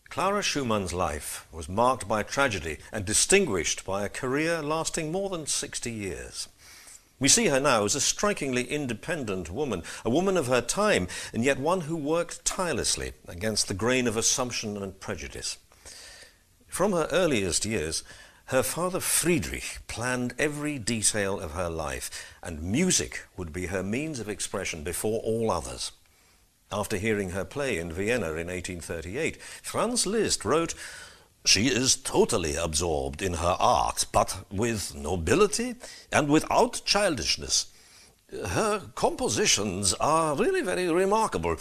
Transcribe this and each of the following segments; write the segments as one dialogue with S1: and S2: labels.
S1: Clara Schumann's life was marked by tragedy and distinguished by a career lasting more than 60 years. We see her now as a strikingly independent woman, a woman of her time, and yet one who worked tirelessly against the grain of assumption and prejudice. From her earliest years, her father Friedrich planned every detail of her life, and music would be her means of expression before all others. After hearing her play in Vienna in 1838, Franz Liszt wrote, "She is totally absorbed in her art, but with nobility and without childishness. Her compositions are really very remarkable,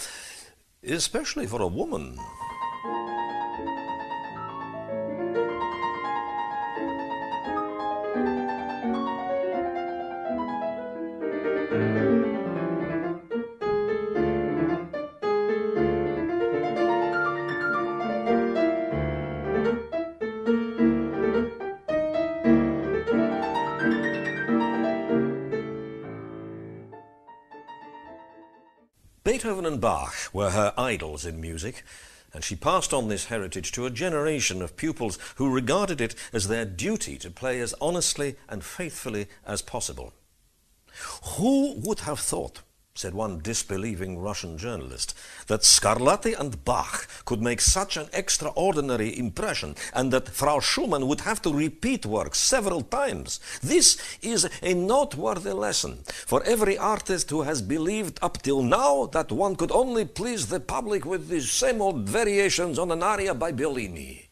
S1: especially for a woman." Beethoven and Bach were her idols in music, and she passed on this heritage to a generation of pupils who regarded it as their duty to play as honestly and faithfully as possible. "Who would have thought," said one disbelieving Russian journalist, "that Scarlatti and Bach could make such an extraordinary impression, and that Frau Schumann would have to repeat work several times? This is a noteworthy lesson for every artist who has believed up till now that one could only please the public with the same old variations on an aria by Bellini."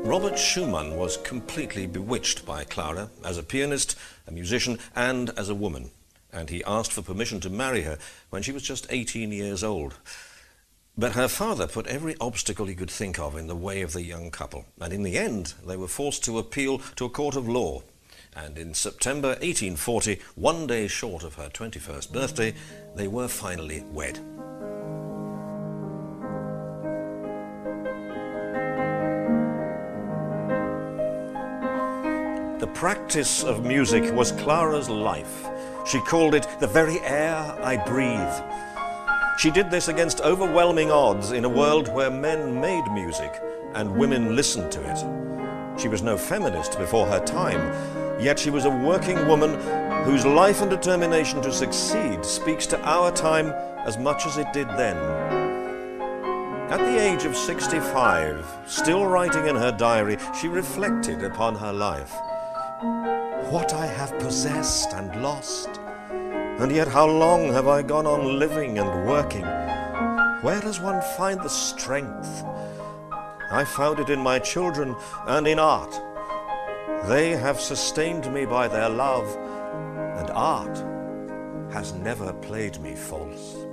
S1: Robert Schumann was completely bewitched by Clara as a pianist, a musician, and as a woman, and he asked for permission to marry her when she was just 18 years old. But her father put every obstacle he could think of in the way of the young couple, and in the end they were forced to appeal to a court of law. And in September 1840, one day short of her 21st birthday, they were finally wed. The practice of music was Clara's life. She called it the very air I breathe. She did this against overwhelming odds in a world where men made music and women listened to it. She was no feminist before her time, yet she was a working woman whose life and determination to succeed speaks to our time as much as it did then. At the age of 65, still writing in her diary, she reflected upon her life. "What I have possessed and lost, and yet how long have I gone on living and working? Where does one find the strength? I found it in my children and in art. They have sustained me by their love, and art has never played me false.